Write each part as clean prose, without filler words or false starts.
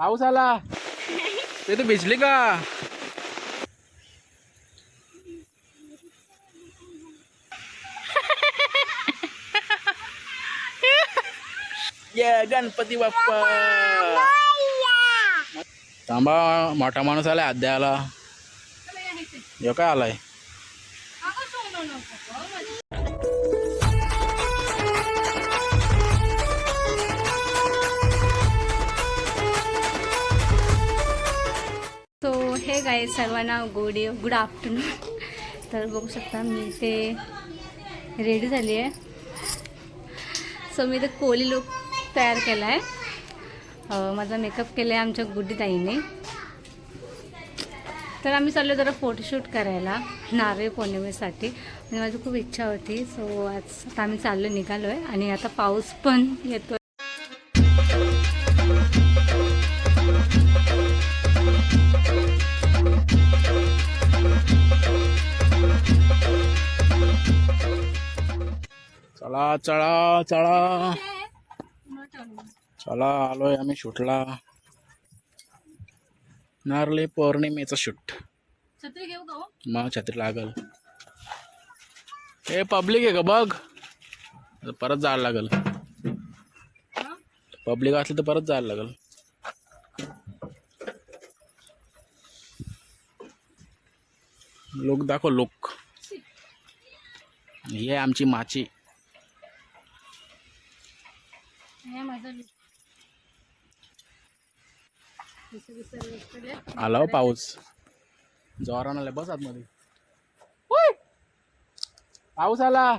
पाऊस आला ते तू भिजली का? ये गणपती बाप्पा. थांबा, मोठा माणूस आलाय हात द्यायला. यो काय आलाय? सो हे गाईज सर्वांना गुड आफ्टरनून. तर बघू शकता मी ते रेडी झाली आहे. सो मी ते कोली लुक तयार केला आहे. माझा मेकअप केला आहे आमच्या गुड्डी ताईने. तर आम्ही चाललो जरा फोटोशूट करायला नारळी पौर्णिमेसाठी आणि माझी खूप इच्छा होती. सो आज आता आम्ही चाललो निघालो आहे आणि आता पाऊस पण येतो. चला चला चला चला, आलोय आम्ही शूटला. नारळी पौर्णिमेचा शूट. छत्री घेऊ का? मग छत्री लागल. हे पब्लिक आहे का बघ, परत जायला लागल. पब्लिक असली तर परत जायला लागल. लोक दाखव, लोक. ही आमची माची. आला हो पाऊस जोरानं आलाय. बस आतमध्ये. पाऊस आला,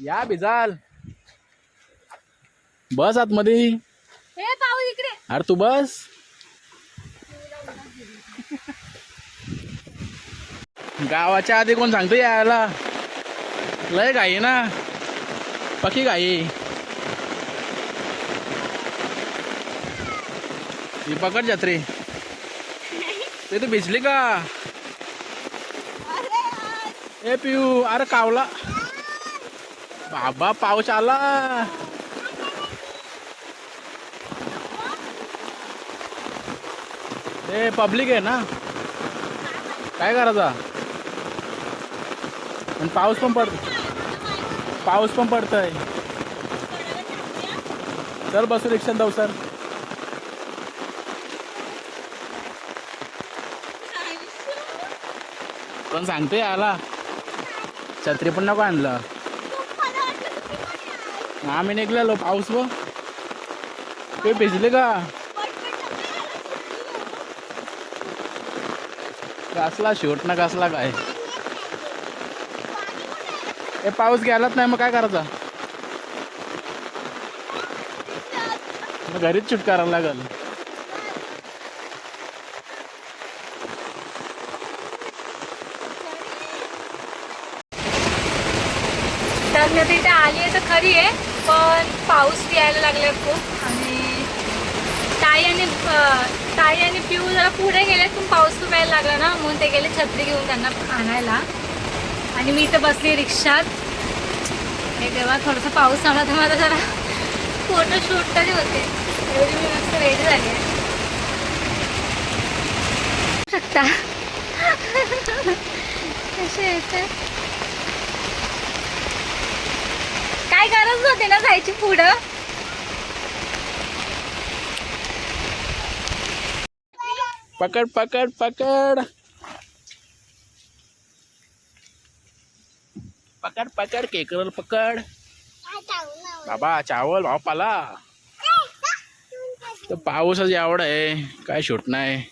या भिजाल. बस आतमध्ये. अरे तू बस. गावाच्या आधी कोण सांगतो यायला? लय घाई ना, पकी घाई. ही पकड छत्री. ते तू भिजली का? ए पिऊ, अरे कावला बाबा, पाऊस आला. ए पब्लिक आहे ना, काय करायचा? आणि पाऊस पण पडतोय. चल बसू रिक्षात जाऊ. सर पण सांगते याला छत्री पण नको आणलं. आम्ही निघलेलो पाऊस व ते भिजले का? कसला शूट ना कसला काय. हे पाऊस गेलाच नाही मग काय करायचा? मग घरीच शूट करायला लागल. तर मी तिथे आली आहे तर खरी आहे, पण पाऊस यायला लागलाय खूप. आणि ताई आणि पिऊ जरा पुढे गेले, पण पाऊस खूप यायला लागला ना, म्हणून ते गेले छत्री घेऊन त्यांना आणायला. आणि मी इथं बसली रिक्षात. हे तेव्हा थोडासा पाऊस आला तर मला जरा फोटोशूट तरी होते. एवढी मी मस्त रेडी झाली आहे शकता. कसे येते, काय गरज होते ना जायची पुढं. पकड पकड पकड पकड पकड केकर पकड. बाबा चावल भाव पाला. तर पाऊसच एवढा आहे, काय शूट नाही.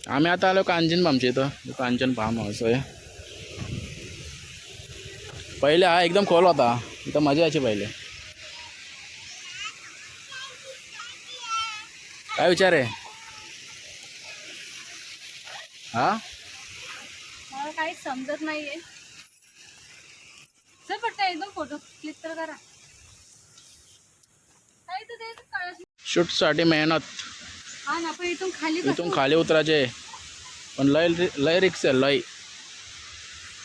आम्ही आता आलो कांचन भामच्या इथं. कांचन भाम असं आहे. पहिले हा एकदम खोल होता, इथं मजा यायची पहिले. काय विचार आहे हा? मला काही समजत नाहीये. सर पटकन एकदम फोटो क्लिक तर करा. शूट साठी मेहनत. हा ना, पण इथून खाली उतरायचे, पण लय लय रिक्स आहे लय.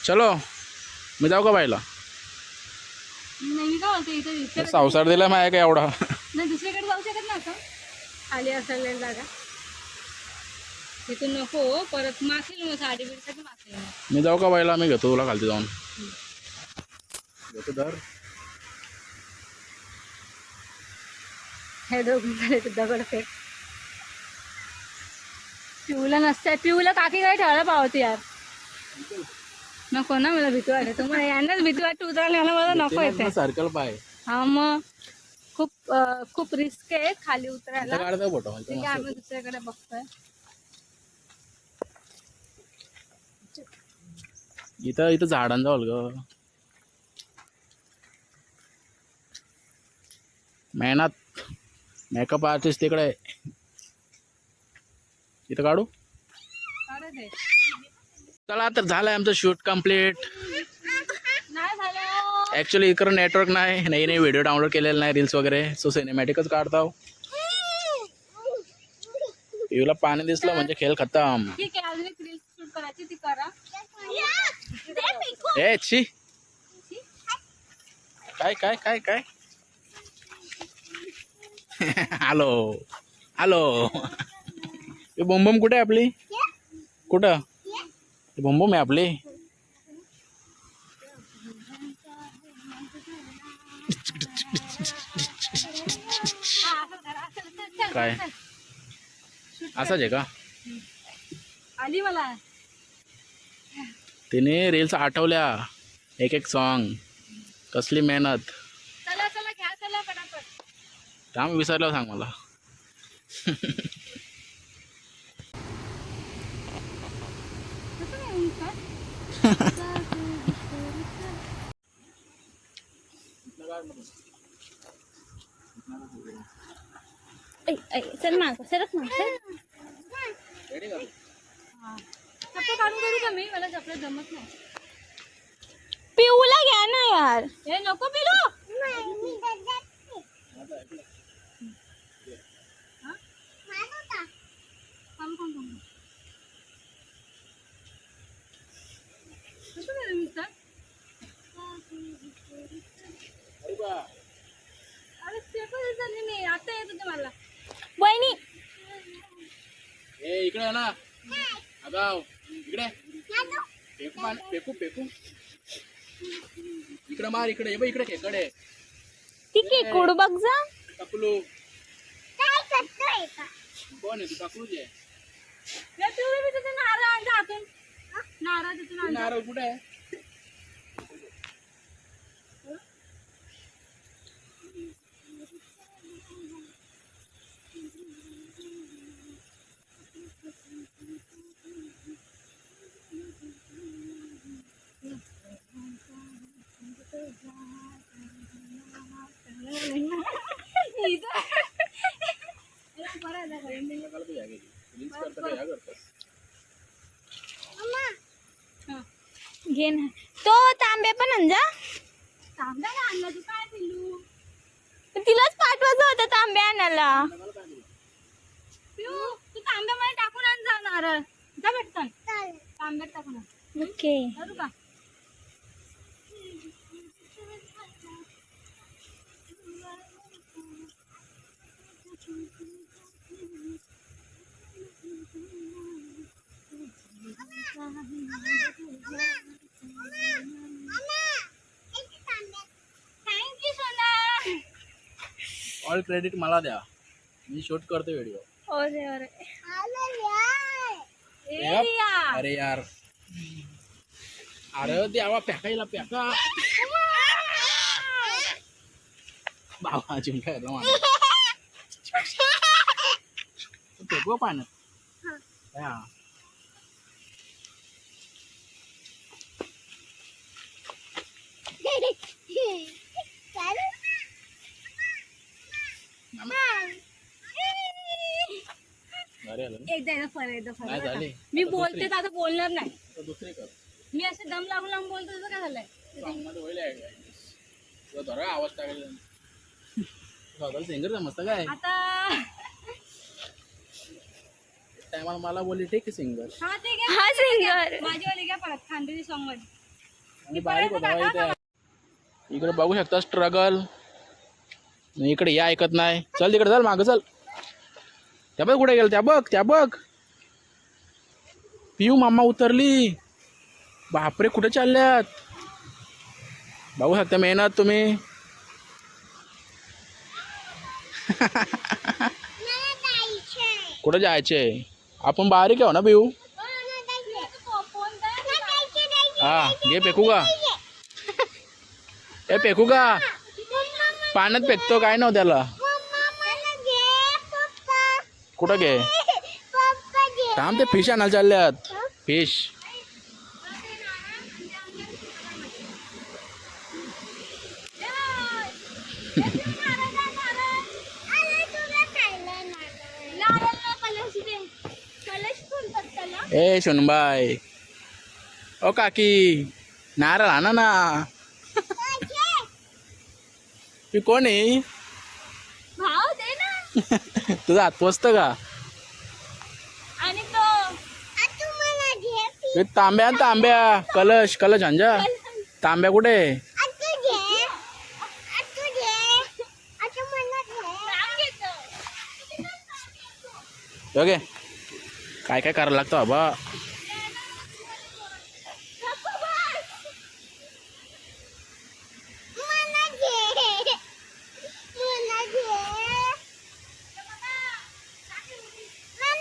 चलो मी जाऊ का बायला? नाही का होतं इथं इथे संसार दिला माया काय एवढा. नाही दुसरीकडे जाऊ शकत ना असं खाली असायला जागा तिथून नको परत मासेल मग साडी बिडसाठी मासेल मी जाऊ का बाईला, मी घेतो तुला खालती जाऊन घेतो धर. हे दोघं झाले ते दगडफेक पिऊला नसते पिऊला काकी काय ठेवायला पावते यार नको ना मला भीती वाटते तुम्हाला यांनाच भीती वाटते उतरायला मला नको येते सर्कल पाय हा मग खूप खूप रिस्क आहे खाली उतरायला काढतो फोटो. ठीक आहे आम्ही दुसऱ्याकडे बघतोय इथं इथं झाडांजवळ ग मेहनत मेकअप आर्टिस्ट तिकडे आहे. इथं काढू. काढत आहे. चला तर झालंय आमचं शूट कम्प्लीट. नाही झालं ऍक्च्युली इकडं नेटवर्क नाही नाही व्हिडिओ डाउनलोड केलेला नाही रील्स वगैरे सो सिनेमॅटिकच काढतो. टीव्हीला पाणी दिसलं म्हणजे खेळ खतम. ठीक आहे अजून एक रील शूट करायची ती करा ए छी काय काय काय काय हॅलो हॅलो हे बोंबम कुठे आहे आपली कुठं बोंबम आहे आपली. काय असंच आहे का. आली मला तिने रील्स आठवल्या एक एक सॉन्ग कसली मेहनत. चला चला घ्या चला पटापट थांब विसरलं सांग मला. चल माग सरक ना चप्पल काढून करू का मी मला चप्पल जमत नाही. पिऊला घ्या ना यार हे नको पिलू अरे पेपर झाले नाही आता येत होते मला वहिनी ए इकडे आहे ना अगाव इकडे पेकू पेकू पेकू इकडे मार इकडे ये बघ इकडे खेकडे ठीक आहे कुड बघ जा टकलू कोण आहे तू टकलूच आहे. नारळ आणजा हातून नारळ तिथून आणजा. नारळ कुठे आहे. घे ना तो तांबे पण आणजा. तांब्या आणला तू काय पिल्लू तिलाच पाठवायचं होतं तांब्या आणायला. पिऊ तू तांब्यामध्ये टाकून आण जा नारळ जा भेटतं तांब्यात टाकून ओके करू का. थँक्यू सोना. ऑल क्रेडिट मला द्या मी शूट करतो व्हिडिओ. अरे अरे अरे यार अरे द्यावा फेकायला फेका बाबा चिमटा येतो मला फेकू पाण्यात हा. नाही झाली मी बोलते तर आता बोलणार नाही. दुसरी कर मी असं दम लागून लावून बोलतो तुझं काय झालंय. धरा आवाज टाकायला सिंगर मस्त काय आता टायमाला मला बोलली ठीक आहे सिंगर. हा ते घ्या हा सिंगर माझी वाली घ्या परत खानदेशी सॉंग मध्ये आणि बारीक होता इकडे बघू शकता स्ट्रगल. इकडे या ऐकत नाही. चल तिकडे चल मागं चल. त्या बघ कुठे गेलं त्या बघ पिऊ मामा उतरली. बापरे कुठे चालल्यात बघू शकता मेहनत तुम्ही. कुठे जायचे आपण बारीक आहे ना पिऊ. हा घे फेकू का हे फेकू का पाण्यात फेकतो काय नव्ह त्याला. कुठं घे थांब ते फिश आणायला चालल्यात फिश. ए सुनबाई ओ काकी नारळ आणा ना. ती कोण आहे भाव दे ना. तुझा हात पोचत का. आणि तो हे तांब्या कलश अंजा तांब्या कुठे. ओके काय काय करायला लागतं बाबा.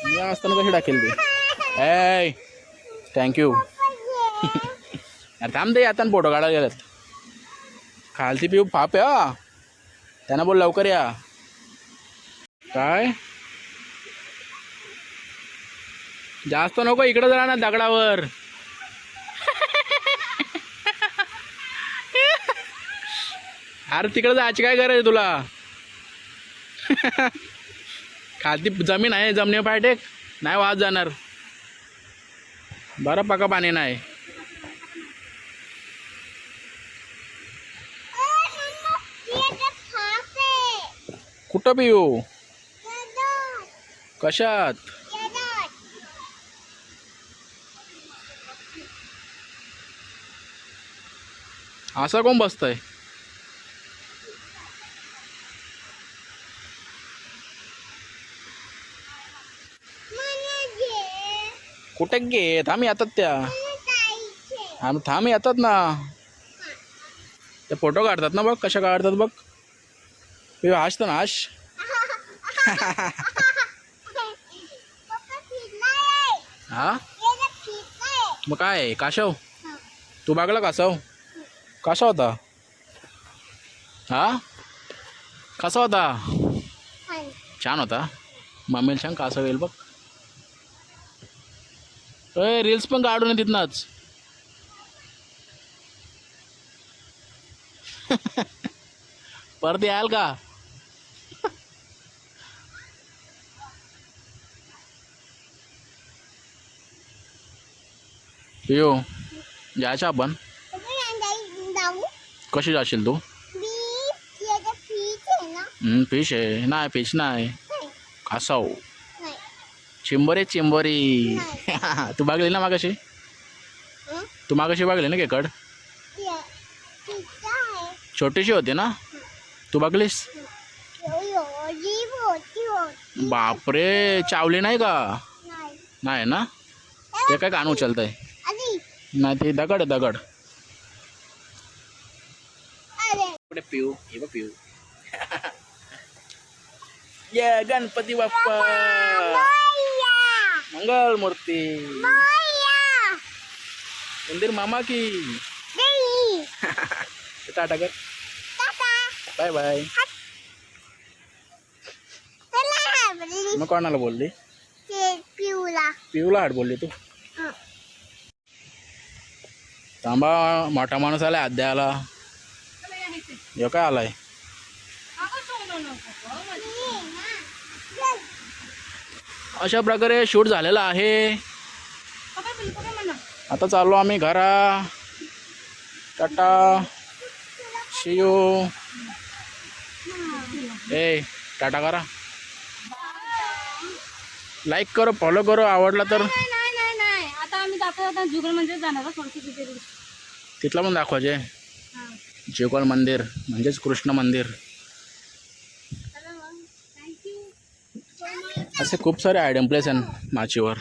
मी असताना कशी टाकेल ती. ए थँक्यू. अरे थांब दे आता फोटो काढायला गेल्यात. खालती पिऊ फाप आहे हा. त्यांना बोल लवकर या. काय जास्त नको इकडं जरा ना दगडावर. अरे तिकडं जायची काय गरज आहे तुला. खालती जमीन आहे जमिनी पाय टेक नाही वाज जाणार. बरं पका पाणी नाही. कुठं पिऊ कशात. असा कोण बसतय. कुठे घे थांब येतात त्या. आम्ही थांब येतात ना ते फोटो काढतात ना. बघ कशा काढतात बघ. हाश तर नाश. हा मग काय काशव तू बघला कासव कसा होता. हा कसा होता. छान होता. मम्मीला छान कासव येईल बघ. रील्स पण काढून तिथनंच. परत याल का. पियो जायचं आपण. कशी जाशील तू. फिश आहे नाही फिश नाही कासव चिंबोरी. तू बघली ना मागाशी. तू मागाशी बघली ना खेकड छोटीशी होती ना. तू बघलीस. बापरे चावली नाही का. नाही ना ते काय कान उचलतंय. नाही ते दगड दगड. कुठे पिऊ हे बघ पिऊ. ये गणपती बाप्पा मंगल मूर्ती मंदिर मामा की. टाटा कर बाय बाय. मग कोणाला बोलली. पिऊला हाट बोलली तू. थांबा मोठा माणूस आलाय हात द्यायला. यो काय आलाय. अशा प्रकारे शूट झालेला आहे. आता चाललो आम्ही घरा. टाटा शियू. ए टाटा करा. लाईक करो फॉलो करो आवडला तर. नाही आता आम्ही जाता जुगल मंदिर जाणार. तिथला पण दाखवायचे. जेकोल मंदिर म्हणजेच कृष्ण मंदिर. असे खूप सारे आयडम प्लेस आहेत माचीवर.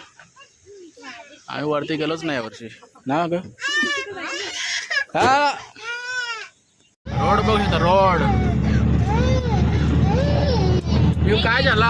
आम्ही वरती गेलोच नाही यावर्षी ना ग. हा रोड बघ इथं रोड. काय झाला